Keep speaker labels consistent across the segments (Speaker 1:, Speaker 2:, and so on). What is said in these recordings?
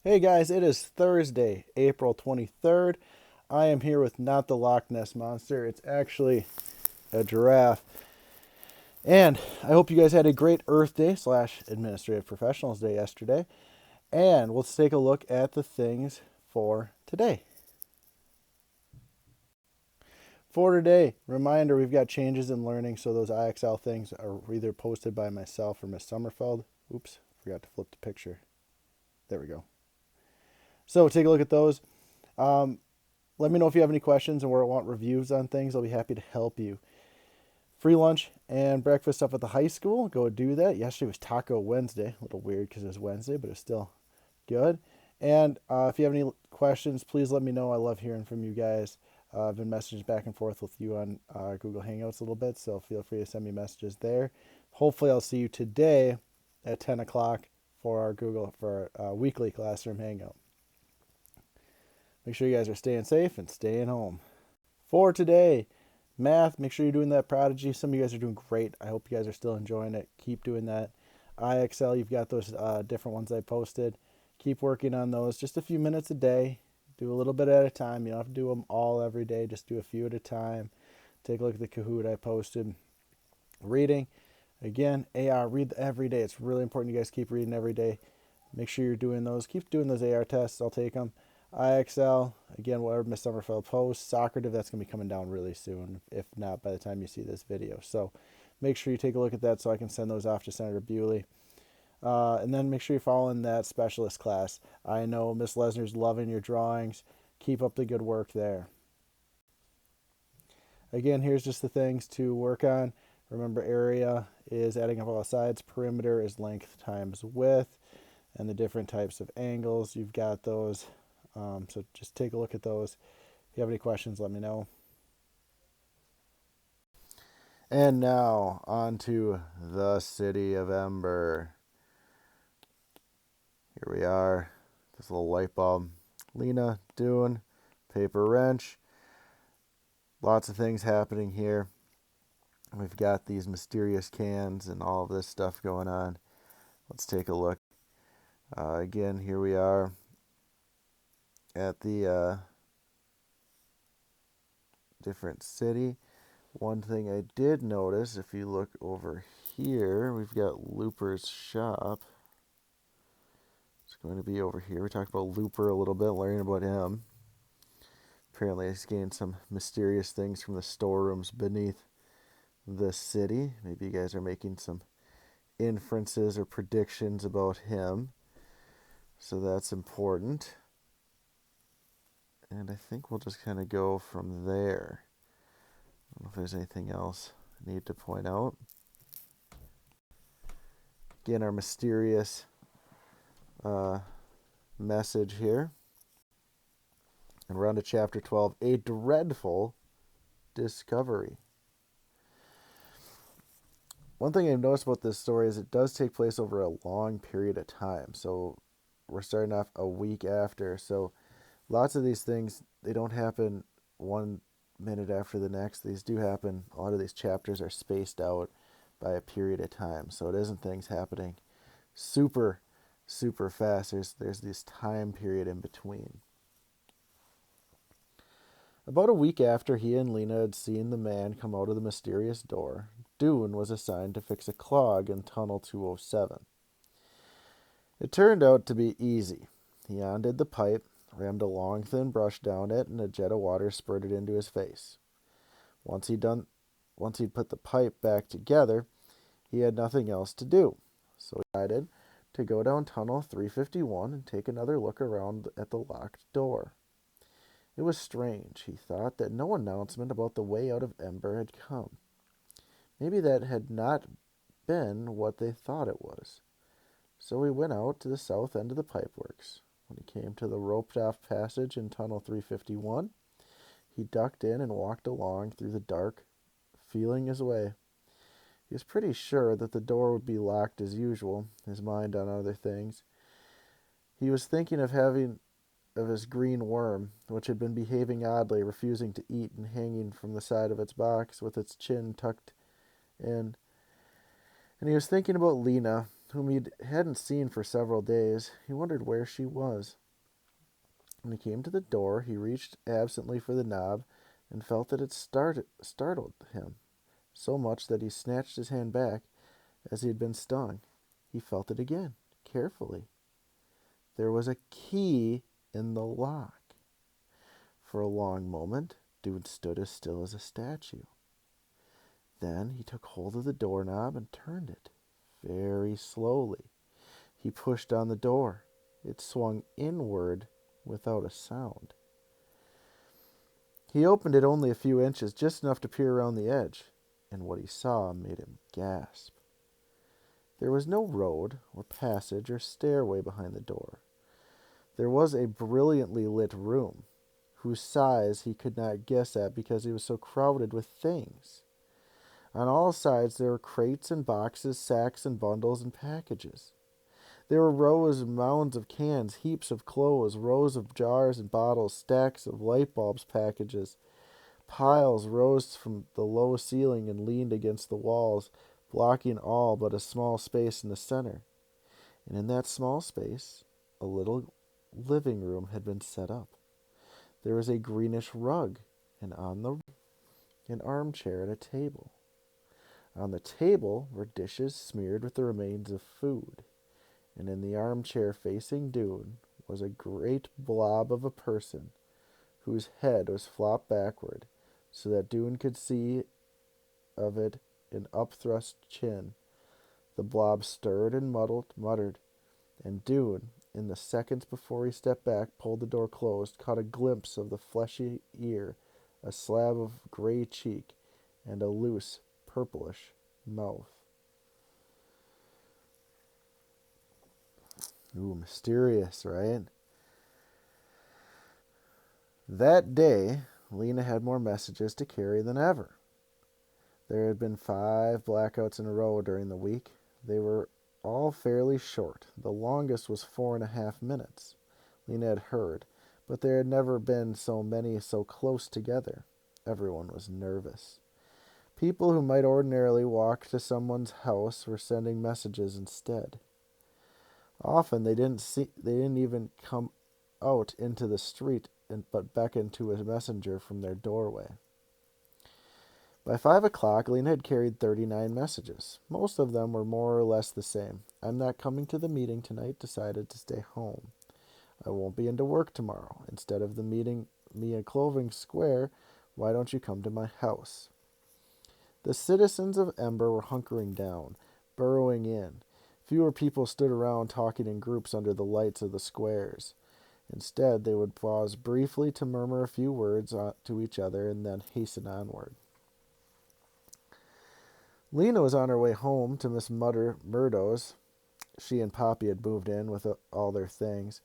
Speaker 1: Hey guys, it is Thursday, April 23rd. I am here with not the Loch Ness Monster. It's actually a giraffe. And I hope you guys had a great Earth Day slash Administrative Professionals Day yesterday. And let's take a look at the things for today. For today, reminder, we've got changes in learning, so those IXL things are either posted by myself or Miss Sommerfeld. Oops, forgot to flip the picture. There we go. So take a look at those. Um, Let me know if you have any questions and want reviews on things. I'll be happy to help you. Free lunch and breakfast up at the high school. Go do that. Yesterday was Taco Wednesday. A little weird because it was Wednesday, but it's still good. And if you have any questions, please let me know. I love hearing from you guys. I've been messaging back and forth with you on Google Hangouts a little bit, so feel free to send me messages there. Hopefully, I'll see you today at 10 o'clock for our weekly classroom hangout. Make sure you guys are staying safe and staying home. For today, math, make sure you're doing that Prodigy. Some of you guys are doing great. I hope you guys are still enjoying it. Keep doing that. IXL, you've got those different ones I posted. Keep working on those. Just a few minutes a day. Do a little bit at a time. You don't have to do them all every day. Just do a few at a time. Take a look at the Kahoot I posted. Reading, again, AR, read every day. It's really important you guys keep reading every day. Make sure you're doing those. Keep doing those AR tests. I'll take them. IXL, again, whatever Miss Sommerfeld posts. Socrative, that's going to be coming down really soon, if not by the time you see this video. So make sure you take a look at that so I can send those off to Senator Bewley. And then make sure you're following that specialist class. I know Miss Lesner's loving your drawings. Keep up the good work there. Again, here's just the things to work on. Remember, area is adding up all sides. Perimeter is length times width. And the different types of angles. You've got those. So just take a look at those. If you have any questions, let me know. And now on to the city of Ember. Here we are. This little light bulb. Lena, Dune, paper wrench. Lots of things happening here. We've got these mysterious cans and all of this stuff going on. Let's take a look. Again, here we are at the different city. One thing I did notice, if you look over here, we've got Looper's shop. It's going to be over here. We talked about Looper a little bit, learning about him. Apparently, he's gained some mysterious things from the storerooms beneath the city. Maybe you guys are making some inferences or predictions about him. So that's important. And I think we'll just kind of go from there. I don't know if there's anything else I need to point out. Again, our mysterious message here. And we're on to chapter 12, A Dreadful Discovery. One thing I've noticed about this story is it does take place over a long period of time. So we're starting off a week after. So lots of these things, they don't happen 1 minute after the next. These do happen. A lot of these chapters are spaced out by a period of time. So it isn't things happening super fast. There's this time period in between. About a week after he and Lena had seen the man come out of the mysterious door, Dune was assigned to fix a clog in Tunnel 207. It turned out to be easy. He undid the pipe, rammed a long, thin brush down it, and a jet of water spurted into his face. Once he'd put the pipe back together, he had nothing else to do, so he decided to go down Tunnel 351 and take another look around at the locked door. It was strange, he thought, that no announcement about the way out of Ember had come. Maybe that had not been what they thought it was. So he went out to the south end of the pipeworks. When he came to the roped-off passage in Tunnel 351, he ducked in and walked along through the dark, feeling his way. He was pretty sure that the door would be locked as usual, his mind on other things. He was thinking of his green worm, which had been behaving oddly, refusing to eat and hanging from the side of its box with its chin tucked in. And he was thinking about Lena, whom he hadn't seen for several days. He wondered where she was. When he came to the door, he reached absently for the knob and felt that it startled him so much that he snatched his hand back as he had been stung. He felt it again, carefully. There was a key in the lock. For a long moment, Dude stood as still as a statue. Then he took hold of the doorknob and turned it. Very slowly, he pushed on the door. It swung inward without a sound. He opened it only a few inches, just enough to peer around the edge, and what he saw made him gasp. There was no road or passage or stairway behind the door. There was a brilliantly lit room, whose size he could not guess at because it was so crowded with things. On all sides there were crates and boxes, sacks and bundles and packages. There were rows and mounds of cans, heaps of clothes, rows of jars and bottles, stacks of light bulbs packages. Piles rose from the low ceiling and leaned against the walls, blocking all but a small space in the center. And in that small space, a little living room had been set up. There was a greenish rug, and on the rug, an armchair and a table. On the table were dishes smeared with the remains of food, and in the armchair facing Dune was a great blob of a person whose head was flopped backward so that Dune could see of it an upthrust chin. The blob stirred and muttered, and Dune, in the seconds before he stepped back, pulled the door closed, caught a glimpse of the fleshy ear, a slab of gray cheek, and a loose, purplish mouth. Ooh, mysterious, right? That day, Lena had more messages to carry than ever. There had been 5 blackouts in a row during the week. They were all fairly short. The longest was 4.5 minutes, Lena had heard, but there had never been so many so close together. Everyone was nervous. People who might ordinarily walk to someone's house were sending messages instead. Often they didn't even come out into the street but beckoned to a messenger from their doorway. By 5 o'clock, Lena had carried 39 messages. Most of them were more or less the same. I'm not coming to the meeting tonight, decided to stay home. I won't be into work tomorrow. Instead of the meeting me at Clothing Square, why don't you come to my house? The citizens of Ember were hunkering down, burrowing in. Fewer people stood around talking in groups under the lights of the squares. Instead, they would pause briefly to murmur a few words to each other and then hasten onward. Lena was on her way home to Miss Murdo's. She and Poppy had moved in with all their things.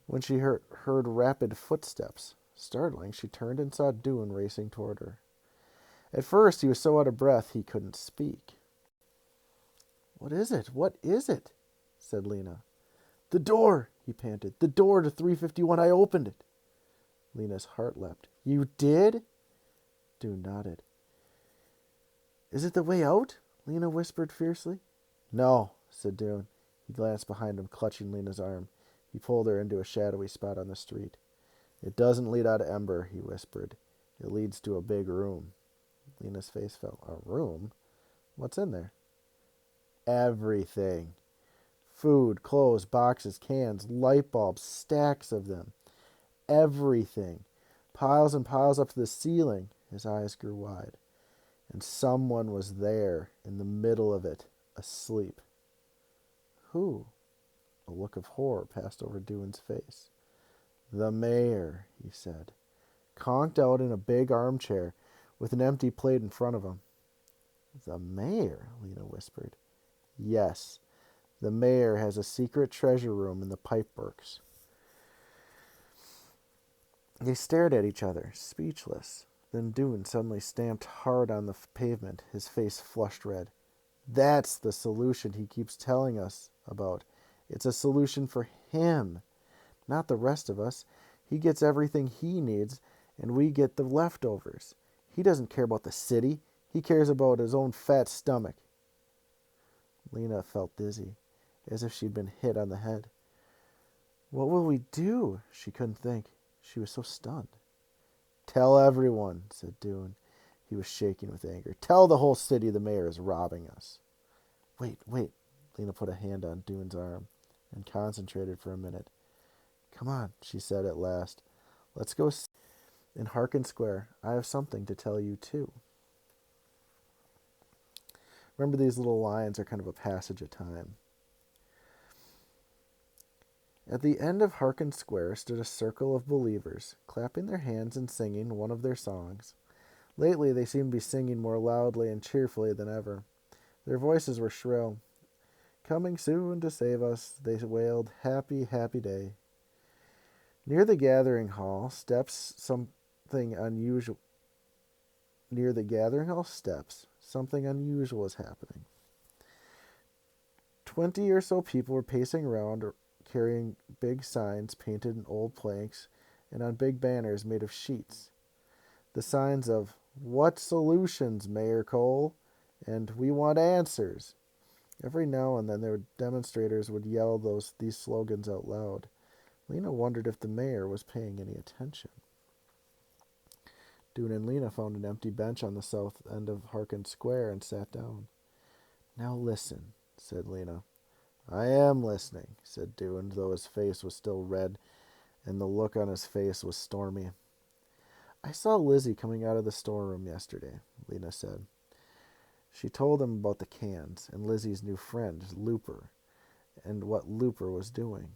Speaker 1: When she heard rapid footsteps, startling, she turned and saw Dune racing toward her. At first, he was so out of breath he couldn't speak. "What is it? What is it?" said Lena. "The door," he panted. "The door to 351. I opened it." Lena's heart leapt. "You did?" Dune nodded. "Is it the way out?" Lena whispered fiercely. "No," said Dune. He glanced behind him, clutching Lena's arm. He pulled her into a shadowy spot on the street. "It doesn't lead out of Ember," he whispered. "It leads to a big room." Lena's face fell. "A room? What's in there?" "Everything. Food, clothes, boxes, cans, light bulbs, stacks of them. Everything. Piles and piles up to the ceiling." His eyes grew wide. "And someone was there, in the middle of it, asleep." "Who?" A look of horror passed over Dune's face. "The mayor," he said, conked out in a big armchair, with an empty plate in front of him. "The mayor?" Lena whispered. "Yes. The mayor has a secret treasure room in the pipeworks." They stared at each other, speechless. Then Dune suddenly stamped hard on the pavement, his face flushed red. "That's the solution he keeps telling us about. It's a solution for him, not the rest of us. He gets everything he needs, and we get the leftovers. He doesn't care about the city. He cares about his own fat stomach." Lena felt dizzy. as if she'd been hit on the head. What will we do? She couldn't think. She was so stunned. Tell everyone, said Dune. He was shaking with anger. Tell the whole city the mayor is robbing us. Wait, wait. Lena put a hand on Dune's arm and concentrated for a minute. Come on, she said at last. Let's go in Harkin Square. I have something to tell you, too. Remember, these little lines are kind of a passage of time. At the end of Harkin Square stood a circle of believers, clapping their hands and singing one of their songs. Lately, they seemed to be singing more loudly and cheerfully than ever. Their voices were shrill. Coming soon to save us, they wailed, happy, happy day. Near the gathering hall steps, something unusual was happening. 20 or so people were pacing around, carrying big signs painted in old planks and on big banners made of sheets. The signs of, What solutions, Mayor Cole? And We want answers. Every now and then demonstrators would yell these slogans out loud. Lena wondered if the mayor was paying any attention. Dune and Lena found an empty bench on the south end of Harkin Square and sat down. Now listen, said Lena. I am listening, said Dune, though his face was still red and the look on his face was stormy. I saw Lizzie coming out of the storeroom yesterday, Lena said. She told him about the cans and Lizzie's new friend, Looper, and what Looper was doing.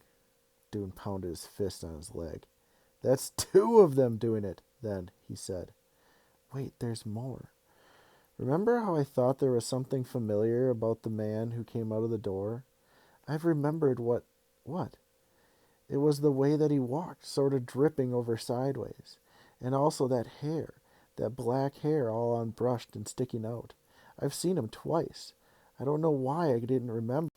Speaker 1: Dune pounded his fist on his leg. That's 2 of them doing it, then, he said. Wait, there's more. Remember how I thought there was something familiar about the man who came out of the door? I've remembered what? It was the way that he walked, sort of dripping over sideways. And also that hair, that black hair all unbrushed and sticking out. I've seen him twice. I don't know why I didn't remember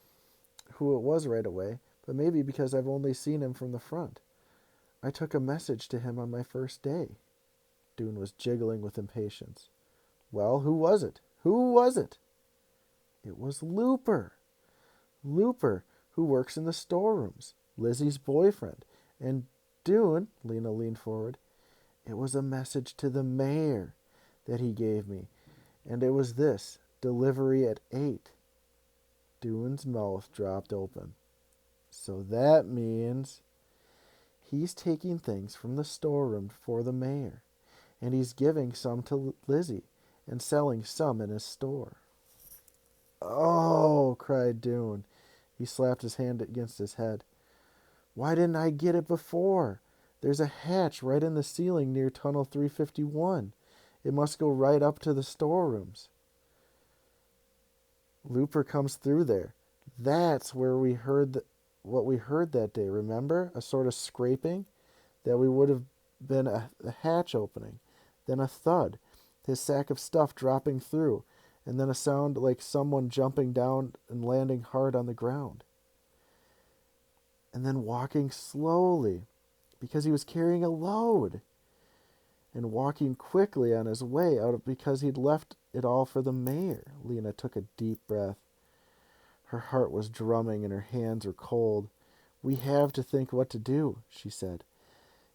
Speaker 1: who it was right away, but maybe because I've only seen him from the front. I took a message to him on my first day. Dune was jiggling with impatience. Well, who was it? Who was it? It was Looper. Looper, who works in the storerooms. Lizzie's boyfriend. And Dune, Lena leaned forward, it was a message to the mayor that he gave me. And it was this, delivery at 8. Dune's mouth dropped open. So that means he's taking things from the storeroom for the mayor. And he's giving some to Lizzie and selling some in his store. Oh, cried Dune. He slapped his hand against his head. Why didn't I get it before? There's a hatch right in the ceiling near Tunnel 351. It must go right up to the storerooms. Looper comes through there. That's where we heard what we heard that day, remember? A sort of scraping that we would have been a hatch opening. Then a thud, his sack of stuff dropping through, and then a sound like someone jumping down and landing hard on the ground. And then walking slowly, because he was carrying a load. And walking quickly on his way out because he'd left it all for the mayor. Lena took a deep breath. Her heart was drumming and her hands were cold. We have to think what to do, she said.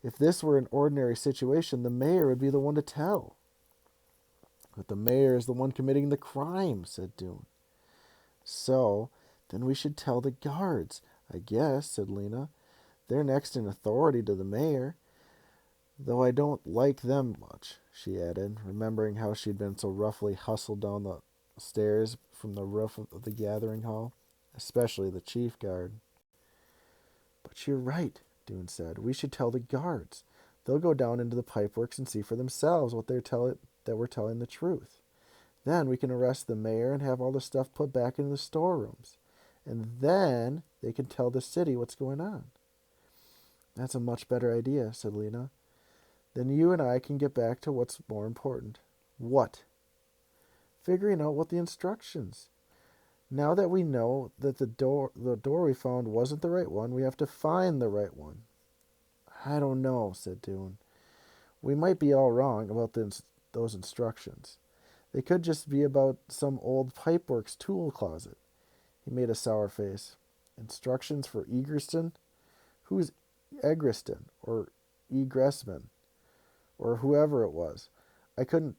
Speaker 1: If this were an ordinary situation, the mayor would be the one to tell. But the mayor is the one committing the crime, said Dune. So, then we should tell the guards, I guess, said Lena. They're next in authority to the mayor. Though I don't like them much, she added, remembering how she'd been so roughly hustled down the stairs from the roof of the gathering hall, especially the chief guard. But you're right, Dune said. We should tell the guards. They'll go down into the pipeworks and see for themselves that we're telling the truth. Then we can arrest the mayor and have all the stuff put back into the storerooms. And then they can tell the city what's going on. That's a much better idea, said Lena. Then you and I can get back to what's more important. What? Figuring out what the instructions. Now that we know that the door we found wasn't the right one, we have to find the right one. I don't know, said Dune. We might be all wrong about those instructions. They could just be about some old pipeworks tool closet. He made a sour face. Instructions for Egerston? Who's Egreston or Egressman or whoever it was? I couldn't.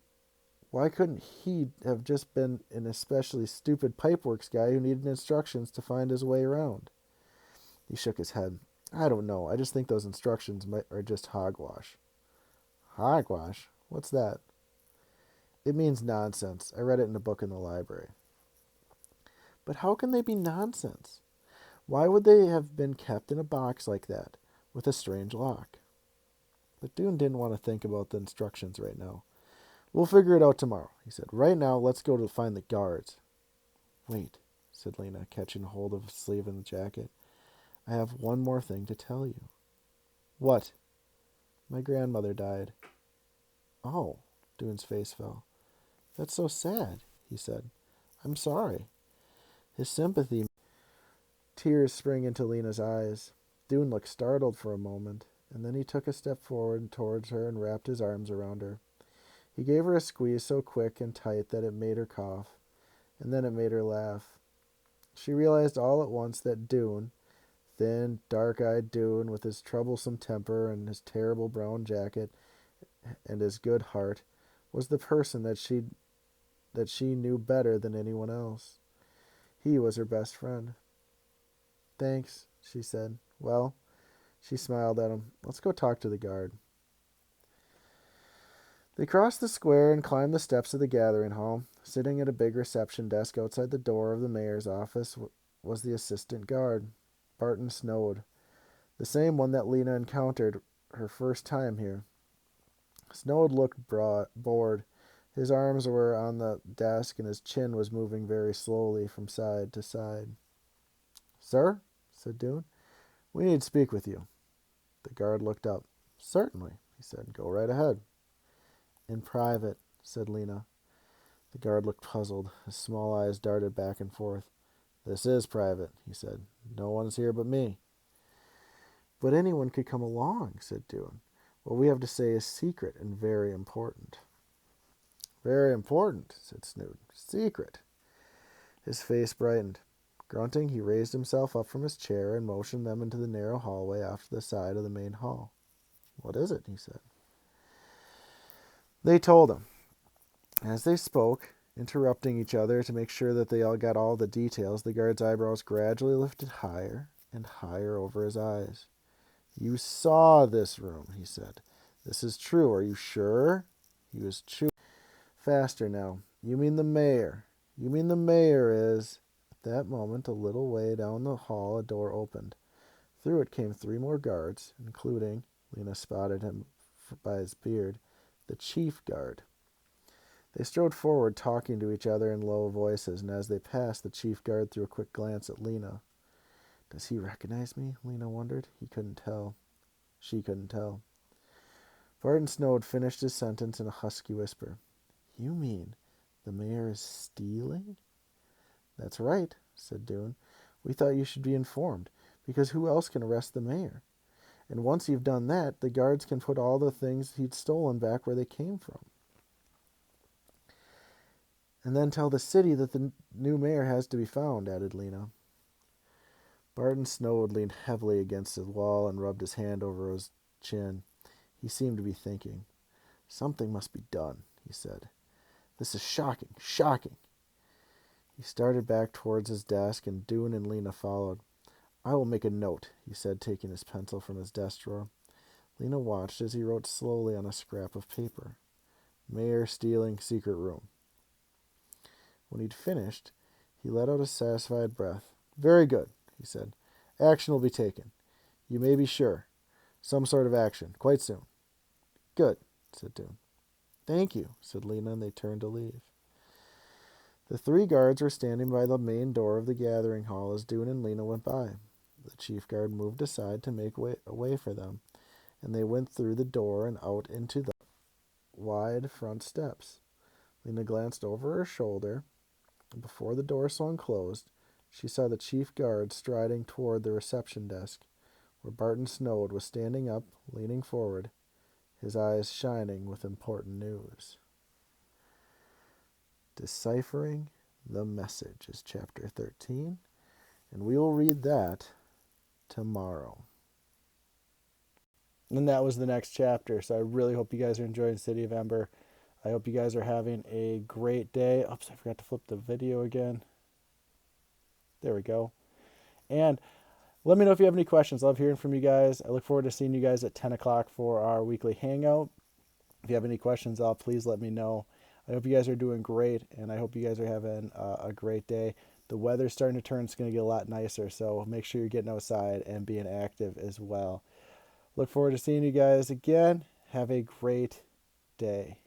Speaker 1: Why couldn't he have just been an especially stupid pipeworks guy who needed instructions to find his way around? He shook his head. I don't know. I just think those instructions are just hogwash. Hogwash? What's that? It means nonsense. I read it in a book in the library. But how can they be nonsense? Why would they have been kept in a box like that, with a strange lock? But Dune didn't want to think about the instructions right now. We'll figure it out tomorrow, he said. Right now, let's go to find the guards. Wait, said Lena, catching hold of a sleeve in the jacket. I have one more thing to tell you. What? My grandmother died. Oh, Dune's face fell. That's so sad, he said. I'm sorry. His sympathy. Tears sprang into Lena's eyes. Dune looked startled for a moment, and then he took a step forward towards her and wrapped his arms around her. He gave her a squeeze so quick and tight that it made her cough, and then it made her laugh. She realized all at once that Dune, thin, dark-eyed Dune with his troublesome temper and his terrible brown jacket and his good heart, was the person that she knew better than anyone else. He was her best friend. Thanks, she said. Well, she smiled at him. Let's go talk to the guard. They crossed the square and climbed the steps of the gathering hall. Sitting at a big reception desk outside the door of the mayor's office was the assistant guard, Barton Snowd, the same one that Lena encountered her first time here. Snowd looked bored. His arms were on the desk and his chin was moving very slowly from side to side. Sir, said Dune, we need to speak with you. The guard looked up. Certainly, he said. Go right ahead. In private, said Lena. The guard looked puzzled. His small eyes darted back and forth. This is private, he said. No one's here but me. But anyone could come along, said Dune. What we have to say is secret and very important. Very important, said Snood. Secret. His face brightened. Grunting, he raised himself up from his chair and motioned them into the narrow hallway off to the side of the main hall. What is it? He said. They told him. As they spoke, interrupting each other to make sure that they all got all the details, the guard's eyebrows gradually lifted higher and higher over his eyes. You saw this room, he said. This is true. Are you sure? He was chewing faster now. You mean the mayor? You mean the mayor is... At that moment, a little way down the hall, a door opened. Through it came 3 more guards, including, Lena spotted him by his beard, the chief guard. They strode forward, talking to each other in low voices, and as they passed, the chief guard threw a quick glance at Lena. Does he recognize me? Lena wondered. He couldn't tell. She couldn't tell. Barton Snowd finished his sentence in a husky whisper. You mean the mayor is stealing? That's right, said Dune. We thought you should be informed, because who else can arrest the mayor? And once you've done that, the guards can put all the things he'd stolen back where they came from. And then tell the city that the new mayor has to be found, added Lena. Barton Snowd leaned heavily against the wall and rubbed his hand over his chin. He seemed to be thinking. Something must be done, he said. This is shocking, shocking. He started back towards his desk, and Dune and Lena followed. I will make a note, he said, taking his pencil from his desk drawer. Lena watched as he wrote slowly on a scrap of paper. Mayor stealing secret room. When he'd finished, he let out a satisfied breath. Very good, he said. Action will be taken. You may be sure. Some sort of action, quite soon. Good, said Dune. Thank you, said Lena, and they turned to leave. The 3 guards were standing by the main door of the gathering hall as Dune and Lena went by. The chief guard moved aside to make a way for them, and they went through the door and out into the wide front steps. Lena glanced over her shoulder, and before the door swung closed, she saw the chief guard striding toward the reception desk, where Barton Snowd was standing up, leaning forward, his eyes shining with important news. Deciphering the Message is Chapter 13, And we will read that tomorrow. And that was the next chapter. So I really hope you guys are enjoying City of Ember. I hope you guys are having a great day. Oops, I forgot to flip the video again. There we go. And let me know if you have any questions. Love hearing from you guys. I look forward to seeing you guys at 10 o'clock for our weekly hangout. If you have any questions, please let me know. I hope you guys are doing great, and I hope you guys are having a great day. The weather's starting to turn. It's going to get a lot nicer, so make sure you're getting outside and being active as well. Look forward to seeing you guys again. Have a great day.